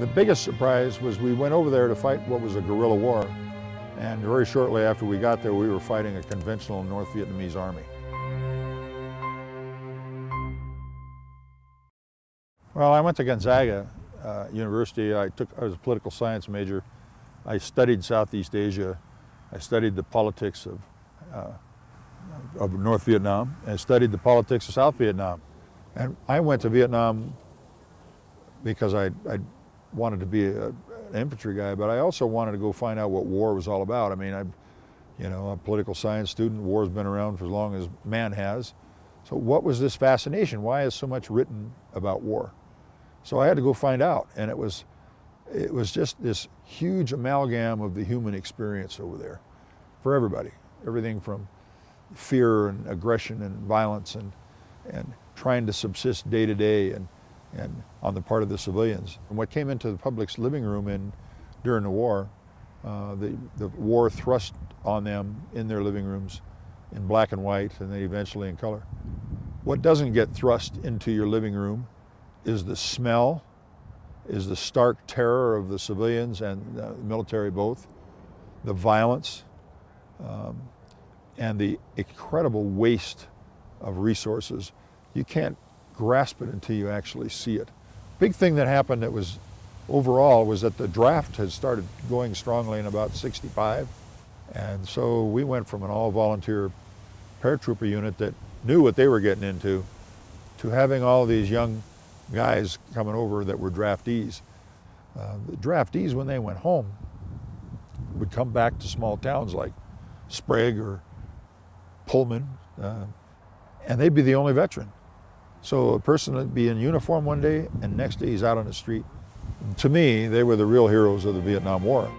The biggest surprise was we went over there to fight what was a guerrilla war, and very shortly after we got there, we were fighting a conventional North Vietnamese Army. Well, I went to Gonzaga University. I was a political science major. I studied Southeast Asia. I studied the politics of North Vietnam, and studied the politics of South Vietnam. And I went to Vietnam because I wanted to be an infantry guy, but I also wanted to go find out what war was all about. I mean, I'm a political science student. War's been around for as long as man has. So what was this fascination? Why is so much written about war? So I had to go find out, and it was just this huge amalgam of the human experience over there for everybody. Everything from fear and aggression and violence and trying to subsist day to day and on the part of the civilians. And what came into the public's living room during the war, the war thrust on them in their living rooms in black and white, and then eventually in color. What doesn't get thrust into your living room is the smell, is the stark terror of the civilians and the military both, the violence, and the incredible waste of resources. You can't grasp it until you actually see it. Big thing that happened that was overall was that the draft had started going strongly in about '65, and so we went from an all-volunteer paratrooper unit that knew what they were getting into to having all these young guys coming over that were draftees. The draftees, when they went home, would come back to small towns like Sprague or Pullman, and they'd be the only veteran. So a person would be in uniform one day, and next day he's out on the street. To me, they were the real heroes of the Vietnam War.